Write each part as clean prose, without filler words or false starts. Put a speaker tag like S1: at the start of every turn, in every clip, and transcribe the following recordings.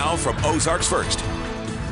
S1: Now from Ozarks First,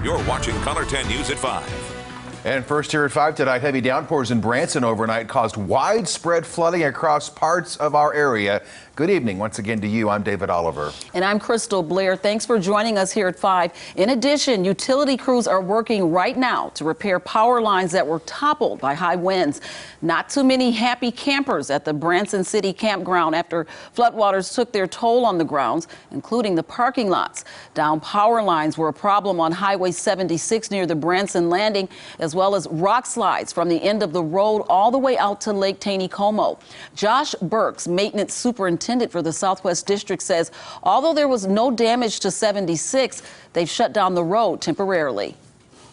S1: you're watching Color 10 News at 5.
S2: And first here at 5 tonight, heavy downpours in Branson overnight caused widespread flooding across parts of our area. Good evening once again to you. I'm David Oliver.
S3: And I'm Crystal Blair. Thanks for joining us here at 5. In addition, utility crews are working right now to repair power lines that were toppled by high winds. Not too many happy campers at the Branson City campground after floodwaters took their toll on the grounds, including the parking lots. Down power lines were a problem on Highway 76 near the Branson Landing, as well as rock slides from the end of the road all the way out to Lake Taneycomo. Josh Burks, maintenance superintendent for the Southwest District, says although there was no damage to 76, they've shut down the road temporarily.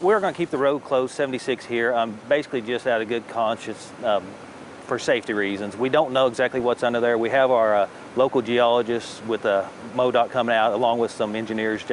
S4: We're going to keep the road closed, 76 here, basically just out of good conscience for safety reasons. We don't know exactly what's under there. We have our local geologists with MoDOT coming out along with some engineers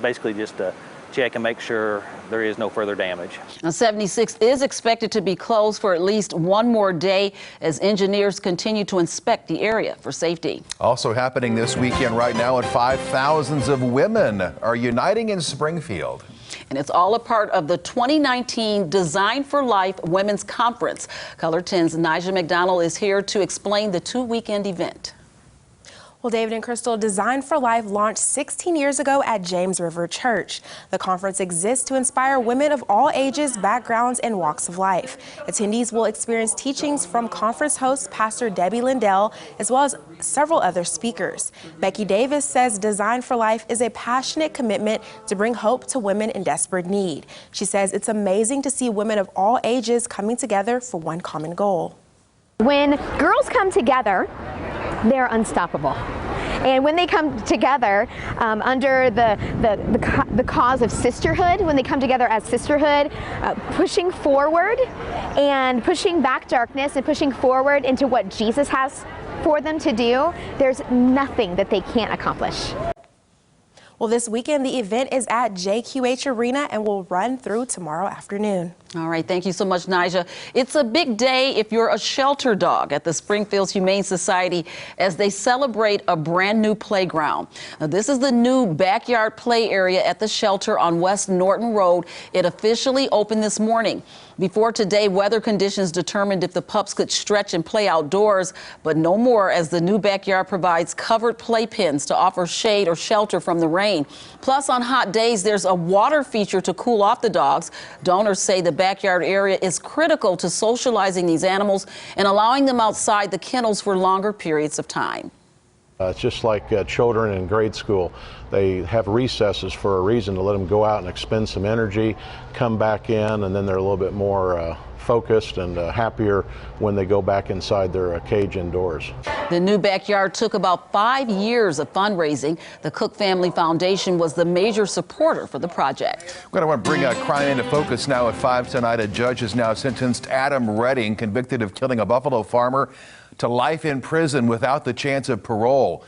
S4: basically just to check and make sure there is no further damage. Now,
S3: 76 is expected to be closed for at least one more day as engineers continue to inspect the area for safety.
S2: Also happening this weekend right now at 5, thousands of women are uniting in Springfield.
S3: And it's all a part of the 2019 Design for Life Women's Conference. Color 10's Nija McDonald is here to explain the two-weekend event.
S5: Well, David and Crystal, Design for Life launched 16 years ago at James River Church. The conference exists to inspire women of all ages, backgrounds, and walks of life. Attendees will experience teachings from conference host Pastor Debbie Lindell, as well as several other speakers. Becky Davis says Design for Life is a passionate commitment to bring hope to women in desperate need. She says it's amazing to see women of all ages coming together for one common goal.
S6: When girls come together, they're unstoppable. And when they come together under the cause of sisterhood, when they come together as sisterhood, pushing forward and pushing back darkness and pushing forward into what Jesus has for them to do, there's nothing that they can't accomplish.
S5: Well, this weekend, the event is at JQH Arena and will run through tomorrow afternoon.
S3: All right. Thank you so much, Nija. It's a big day if you're a shelter dog at the Springfield Humane Society as they celebrate a brand new playground. Now, this is the new backyard play area at the shelter on West Norton Road. It officially opened this morning. Before today, weather conditions determined if the pups could stretch and play outdoors, but no more as the new backyard provides covered playpens to offer shade or shelter from the rain. Plus, on hot days, there's a water feature to cool off the dogs. Donors say the backyard area is critical to socializing these animals and allowing them outside the kennels for longer periods of time.
S7: It's just like children in grade school. They have recesses for a reason, to let them go out and expend some energy, come back in, and then they're a little bit more focused and happier when they go back inside their cage indoors.
S3: The new backyard took about 5 years of fundraising. The Cook Family Foundation was the major supporter for the project.
S2: We're going to bring crime into focus now at 5 tonight. A judge has now sentenced Adam Redding, convicted of killing a Buffalo farmer, to life in prison without the chance of parole.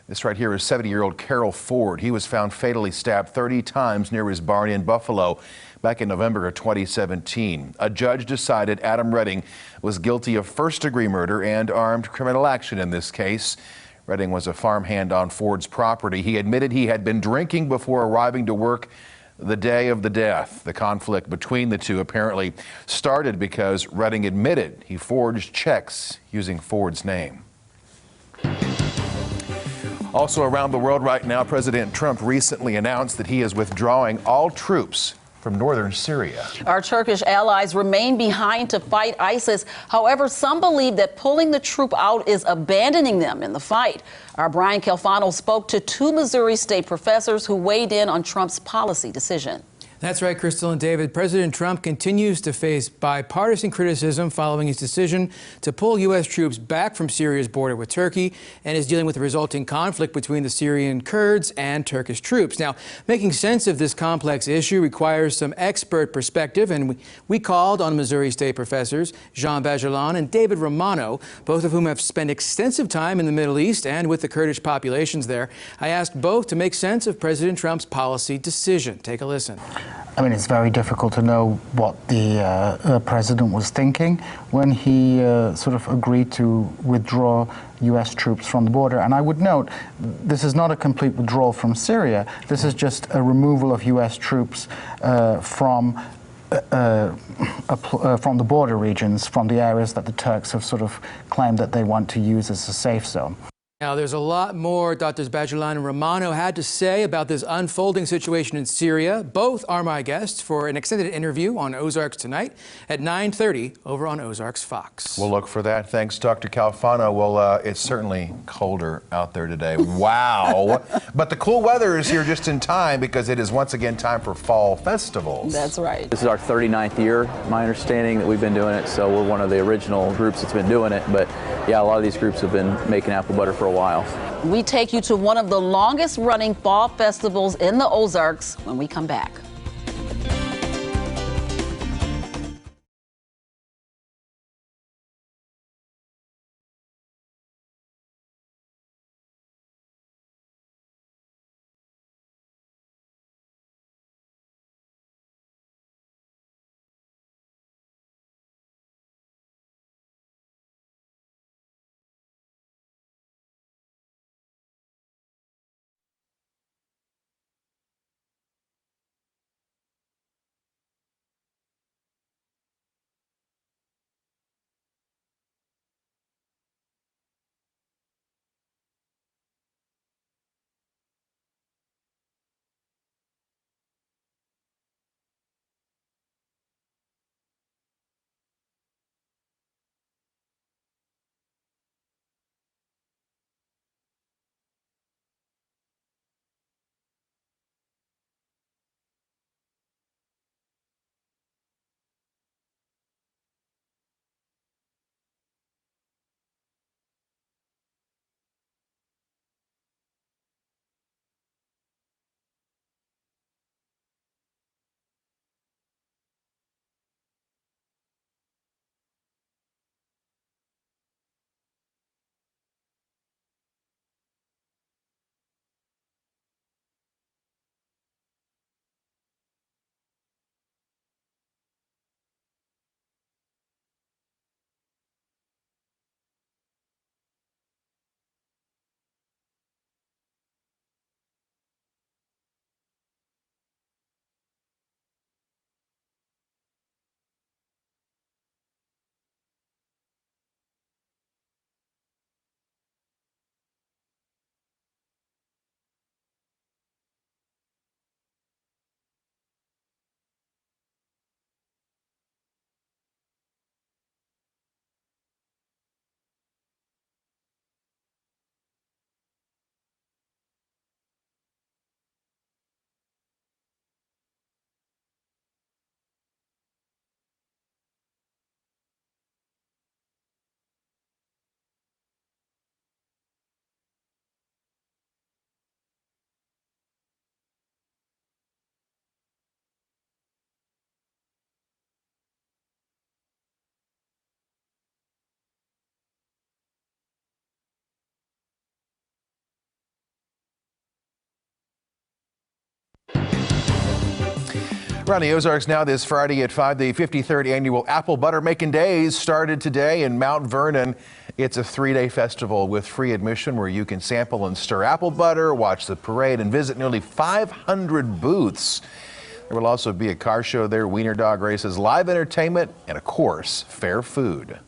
S2: This right here is 70-year-old Carol Ford. He was found fatally stabbed 30 times near his barn in Buffalo back in November of 2017. A judge decided Adam Redding was guilty of first-degree murder and armed criminal action in this case. Redding was a farmhand on Ford's property. He admitted he had been drinking before arriving to work the day of the death. The conflict between the two apparently started because Redding admitted he forged checks using Ford's name. Also around the world right now, President Trump recently announced that he is withdrawing all troops from northern Syria.
S3: Our Turkish allies remain behind to fight ISIS. However, some believe that pulling the troop out is abandoning them in the fight. Our Brian Calfano spoke to 2 Missouri State professors who weighed in on Trump's policy decision.
S8: That's right, Crystal and David. President Trump continues to face bipartisan criticism following his decision to pull U.S. troops back from Syria's border with Turkey and is dealing with the resulting conflict between the Syrian Kurds and Turkish troops. Now, making sense of this complex issue requires some expert perspective, and we called on Missouri State professors Jean Bajalan and David Romano, both of whom have spent extensive time in the Middle East and with the Kurdish populations there. I asked both to make sense of President Trump's policy decision. Take a listen.
S9: I mean, it's very difficult to know what the president was thinking when he sort of agreed to withdraw U.S. troops from the border. And I would note, this is not a complete withdrawal from Syria. This is just a removal of U.S. troops from the border regions, from the areas that the Turks have sort of claimed that they want to use as a safe zone.
S8: Now, there's a lot more Drs. Bajulan and Romano had to say about this unfolding situation in Syria. Both are my guests for an extended interview on Ozarks tonight at 9:30 over on Ozarks Fox.
S2: We'll look for that. Thanks, Dr. Calfano. Well, it's certainly colder out there today. Wow. But the cool weather is here just in time because it is once again time for fall festivals.
S3: That's right.
S10: This is our 39th year, my understanding, that we've been doing it, so we're one of the original groups that's been doing it. But yeah, a lot of these groups have been making apple butter for a while.
S3: We take you to one of the longest running fall festivals in the Ozarks when we come back.
S2: Around the Ozarks now this Friday at 5, the 53rd annual Apple Butter Making Days started today in Mount Vernon. It's a 3-day festival with free admission where you can sample and stir apple butter, watch the parade, and visit nearly 500 booths. There will also be a car show there, wiener dog races, live entertainment, and of course, fair food.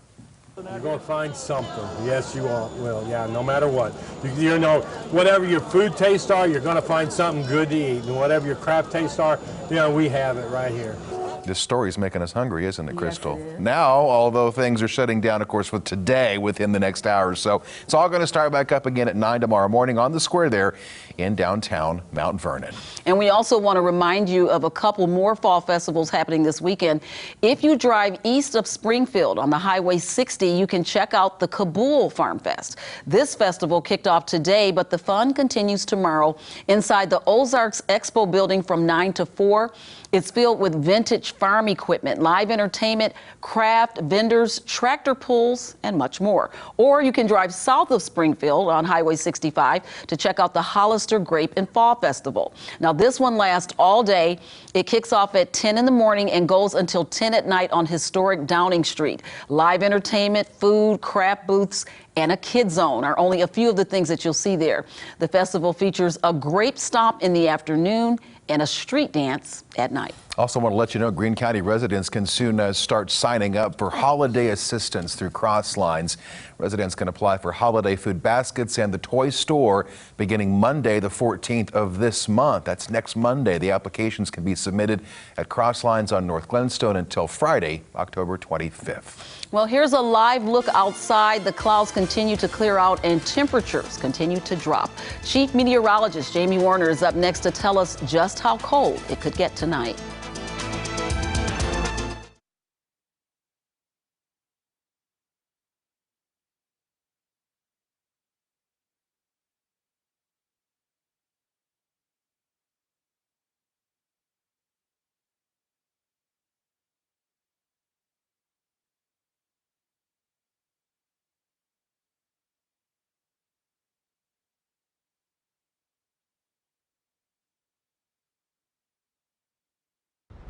S11: You're going to find something. Yes, you will. Yeah, no matter what. You know, whatever your food tastes are, you're going to find something good to eat. And whatever your craft tastes are, you know, we have it right here.
S2: This story's making us hungry, isn't it, Crystal?
S3: Yes, it is.
S2: Now, although things are shutting down, of course, with today within the next hour or so, it's all going to start back up again at 9 tomorrow morning on the square there in downtown Mount Vernon.
S3: And we also want to remind you of a couple more fall festivals happening this weekend. If you drive east of Springfield on the Highway 60, you can check out the Kabul Farm Fest. This festival kicked off today, but the fun continues tomorrow inside the Ozarks Expo building from 9 to 4. It's filled with vintage vintage farm equipment, live entertainment, craft, vendors, tractor pulls, and much more. Or you can drive south of Springfield on Highway 65 to check out the Hollister Grape and Fall Festival. Now, this one lasts all day. It kicks off at 10 in the morning and goes until 10 at night on historic Downing Street. Live entertainment, food, craft booths, and a kid zone are only a few of the things that you'll see there. The festival features a grape stop in the afternoon and a street dance at night.
S2: Also want to let you know Greene County residents can soon start signing up for holiday assistance through Crosslines. Residents can apply for holiday food baskets and the toy store beginning Monday, the 14th of this month. That's next Monday. The applications can be submitted at Crosslines on North Glenstone until Friday, October 25th.
S3: Well, here's a live look outside. The clouds continue to clear out and temperatures continue to drop. Chief Meteorologist Jamie Warner is up next to tell us just how cold it could get tonight.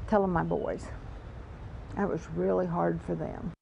S12: Telling my boys. That was really hard for them.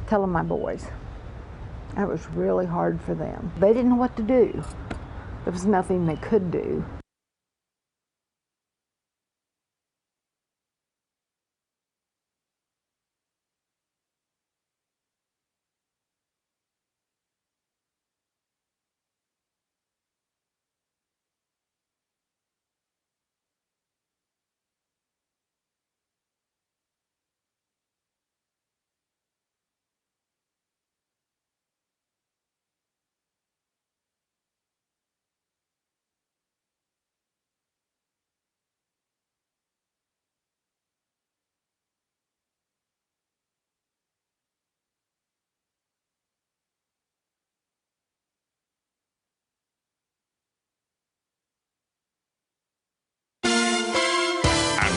S12: Telling my boys. That was really hard for them. They didn't know what to do. There was nothing they could do.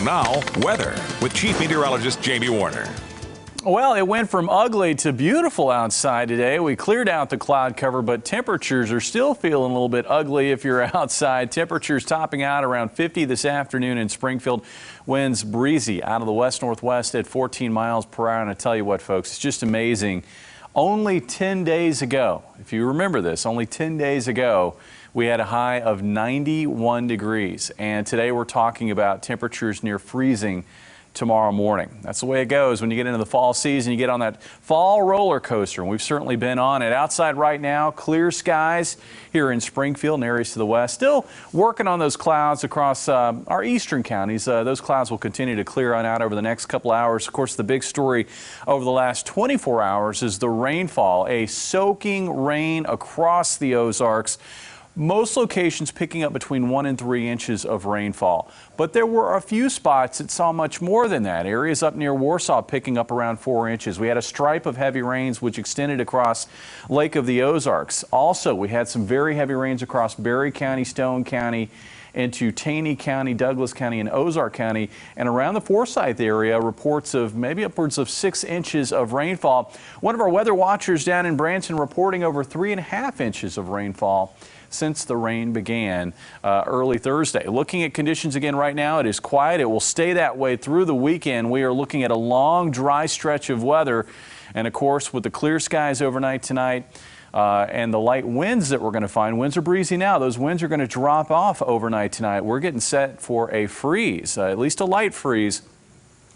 S1: Now, weather with Chief Meteorologist Jamie Warner.
S13: Well, it went from ugly to beautiful outside today. We cleared out the cloud cover, but temperatures are still feeling a little bit ugly if you're outside. Temperatures topping out around 50 this afternoon in Springfield. Winds breezy out of the west-northwest at 14 miles per hour. And I tell you what, folks, it's just amazing. Only 10 days ago, if you remember this, only 10 days ago, we had a high of 91 degrees. And today we're talking about temperatures near freezing tomorrow morning. That's the way it goes when you get into the fall season. You get on that fall roller coaster, and we've certainly been on it. Outside right now, clear skies here in Springfield and areas to the west. Still working on those clouds across our eastern counties. Those clouds will continue to clear on out over the next couple hours. Of course, the big story over the last 24 hours is the rainfall. A soaking rain across the Ozarks. Most locations picking up between 1 and 3 inches of rainfall. But there were a few spots that saw much more than that. Areas up near Warsaw picking up around 4 inches. We had a stripe of heavy rains which extended across Lake of the Ozarks. Also, we had some very heavy rains across Berry County, Stone County, into Taney County, Douglas County, and Ozark County. And around the Forsyth area, reports of maybe upwards of 6 inches of rainfall. One of our weather watchers down in Branson reporting over 3.5 inches of rainfall since the rain began early Thursday. Looking at conditions again right now, it is quiet. It will stay that way through the weekend. We are looking at a long, dry stretch of weather. And of course, with the clear skies overnight tonight and the light winds that we're going to find, winds are breezy now. Those winds are going to drop off overnight tonight. We're getting set for a freeze, at least a light freeze,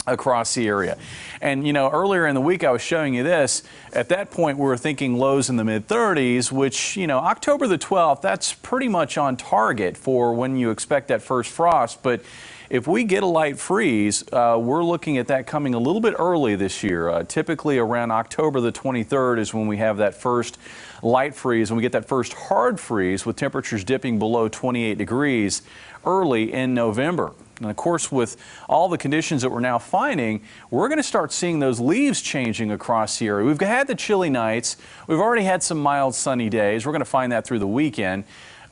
S13: across the area. And you know, earlier in the week I was showing you this. At that point we were thinking lows in the mid-30s, which, you know, October the 12th, that's pretty much on target for when you expect that first frost. But if we get a light freeze, we're looking at that coming a little bit early this year. Typically around October the 23rd is when we have that first light freeze, and we get that first hard freeze with temperatures dipping below 28 degrees early in November. And of course, with all the conditions that we're now finding, we're going to start seeing those leaves changing across the area. We've had the chilly nights. We've already had some mild sunny days. We're going to find that through the weekend.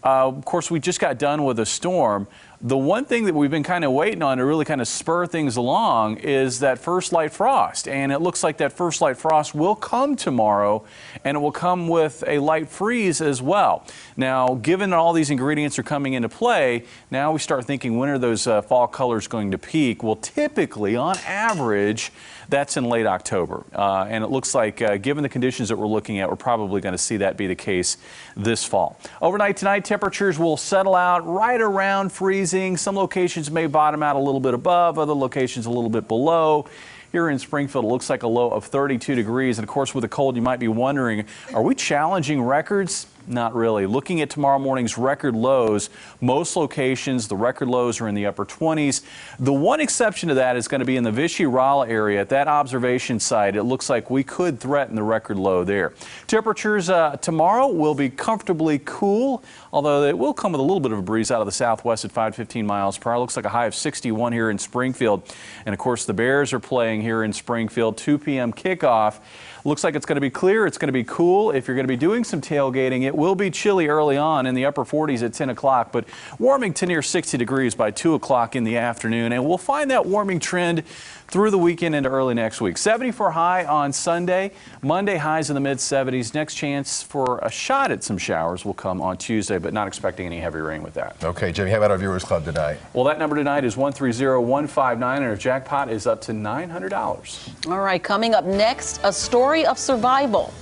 S13: Of course, we just got done with a storm. The one thing that we've been kind of waiting on to really kind of spur things along is that first light frost. And it looks like that first light frost will come tomorrow, and it will come with a light freeze as well. Now, given that all these ingredients are coming into play, now we start thinking, when are those fall colors going to peak? Well, typically, on average, that's in late October. And it looks like, given the conditions that we're looking at, we're probably going to see that be the case this fall. Overnight tonight, temperatures will settle out right around freezing. Some locations may bottom out a little bit above, other locations a little bit below. Here in Springfield, it looks like a low of 32 degrees. And of course, with the cold, you might be wondering, are we challenging records? Not really. Looking at tomorrow morning's record lows, most locations, the record lows are in the upper 20s. The one exception to that is going to be in the Vichy-Raleigh area. At that observation site, it looks like we could threaten the record low there. Temperatures tomorrow will be comfortably cool, although it will come with a little bit of a breeze out of the southwest at 5-15 miles per hour. Looks like a high of 61 here in Springfield. And of course, the Bears are playing here in Springfield, 2 p.m. kickoff. Looks like it's going to be clear. It's going to be cool. If you're going to be doing some tailgating, it will be chilly early on in the upper 40s at 10 o'clock, but warming to near 60 degrees by 2 o'clock in the afternoon. And we'll find that warming trend through the weekend into early next week. 74 high on Sunday. Monday highs in the mid-70s. Next chance for a shot at some showers will come on Tuesday, but not expecting any heavy rain with that.
S2: Okay, Jimmy, how about our Viewers Club tonight?
S13: Well, that number tonight is 130159, and our jackpot is up to $900.
S3: All right, coming up next, a story of survival.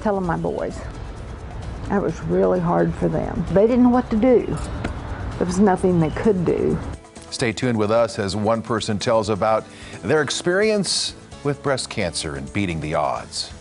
S12: Telling my boys, that was really hard for them. They didn't know what to do. There was nothing they could do.
S2: Stay tuned with us as one person tells about their experience with breast cancer and beating the odds.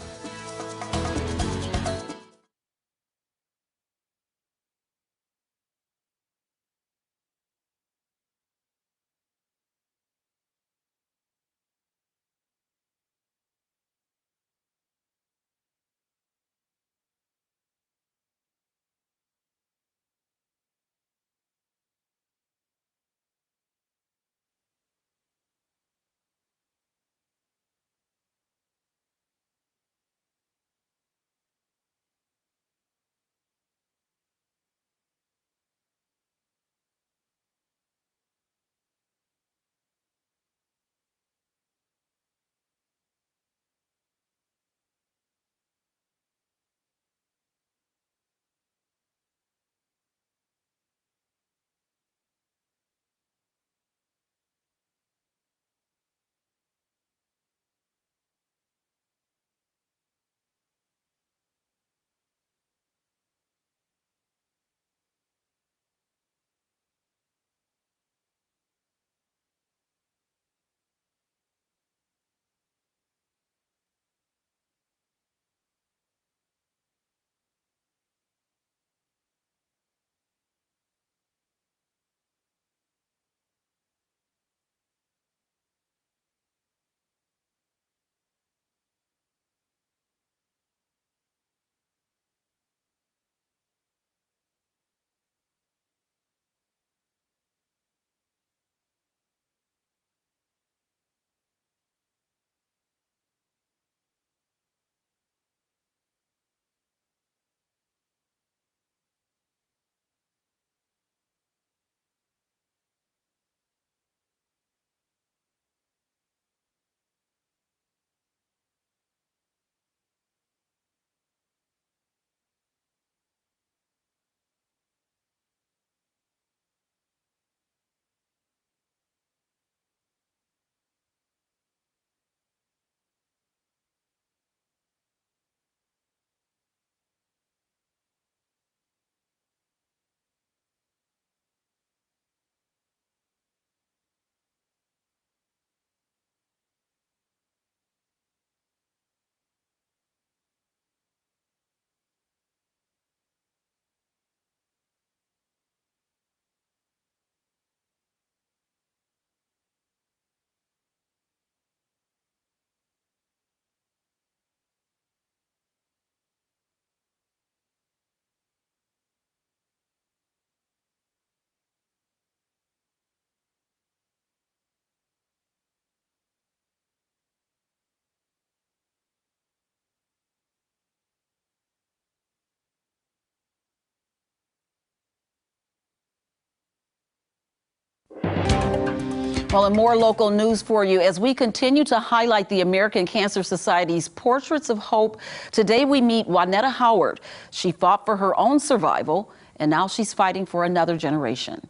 S3: Well, and more local news for you as we continue to highlight the American Cancer Society's Portraits of Hope. Today we meet Juanetta Howard. She fought for her own survival, and now she's fighting for another generation.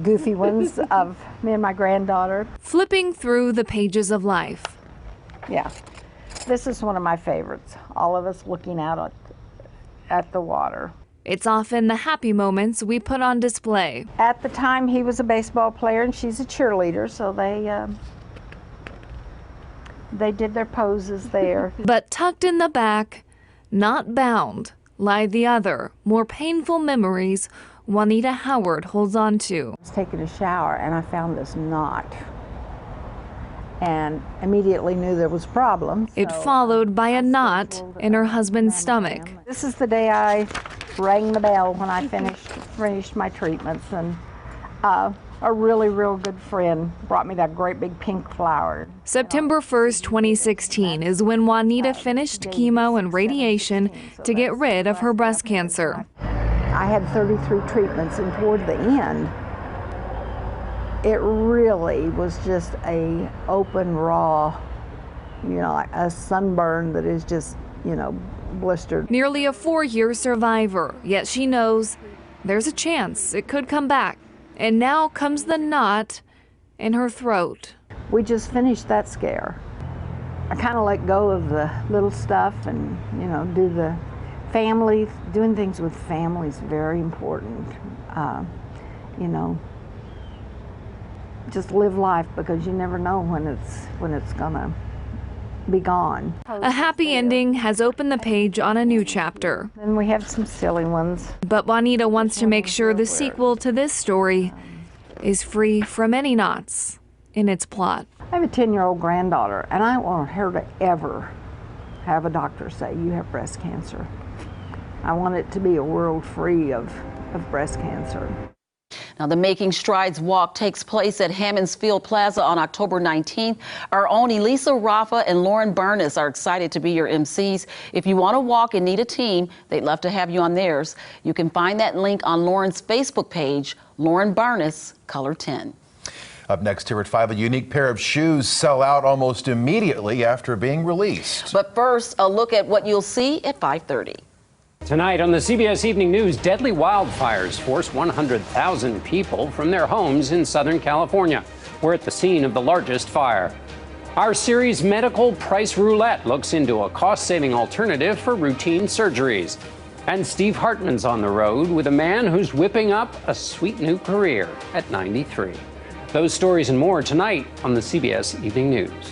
S12: Goofy ones of me and my granddaughter.
S14: Flipping through the pages of life.
S12: Yeah, this is one of my favorites. All of us looking out at the water.
S14: It's often the happy moments we put on display.
S12: At the time, he was a baseball player and she's a cheerleader, so they did their poses there.
S14: But tucked in the back, not bound, lie the other, more painful memories Juanetta Howard holds on to.
S12: I was taking a shower and I found this knot and immediately knew there was a problem.
S14: It followed by a knot in her husband's stomach.
S12: This is the day I rang the bell when I finished my treatments, and a real good friend brought me that great big pink flower.
S14: September 1st, 2016 is when Juanetta finished chemo and radiation to get rid of her breast cancer.
S12: I had 33 treatments, and toward the end, it really was just a open, raw, like a sunburn that is just, blistered.
S14: Nearly a 4-year survivor, yet she knows there's a chance it could come back. And now comes the knot in her throat.
S12: We just finished that scare. I kind of let go of the little stuff and, do the family. Doing things with family is very important. Just live life, because you never know when it's gonna be gone.
S14: A happy ending has opened the page on a new chapter.
S12: And we have some silly ones.
S14: But Juanetta wants to make sure the sequel to this story is free from any knots in its plot.
S12: I have a 10-year-old granddaughter, and I don't want her to ever have a doctor say, you have breast cancer. I want it to be a world free of breast cancer.
S3: Now, the Making Strides Walk takes place at Hammons Field Plaza on October 19th. Our own Elisa Rafa and Lauren Burness are excited to be your MCs. If you want to walk and need a team, they'd love to have you on theirs. You can find that link on Lauren's Facebook page, Lauren Burness, Color 10.
S2: Up next here at 5, a unique pair of shoes sell out almost immediately after being released.
S3: But first, a look at what you'll see at 5:30.
S15: Tonight on the CBS Evening News, deadly wildfires force 100,000 people from their homes in Southern California. We're at the scene of the largest fire. Our series Medical Price Roulette looks into a cost-saving alternative for routine surgeries. And Steve Hartman's on the road with a man who's whipping up a sweet new career at 93. Those stories and more tonight on the CBS Evening News.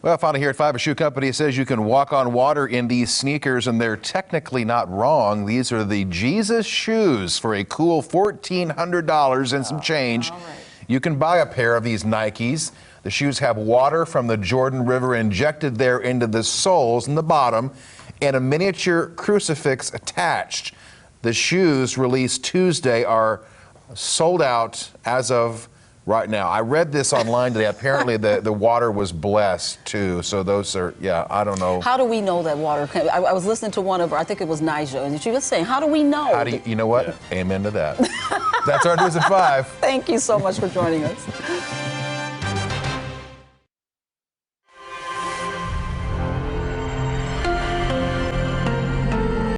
S2: Well, finally here at 5, a shoe company says you can walk on water in these sneakers, and they're technically not wrong. These are the Jesus shoes for a cool $1,400 and some change. Right. You can buy a pair of these Nikes. The shoes have water from the Jordan River injected there into the soles and the bottom, and a miniature crucifix attached. The shoes released Tuesday are sold out as of right now. I read this online today. Apparently the water was blessed too. So those are, yeah, I don't know.
S3: How do we know that water? I was listening to one of her, I think it was Nija, and she was saying, how do we know?
S2: How do you know what? Yeah. Amen to that. That's our news at 5.
S3: Thank you so much for joining us.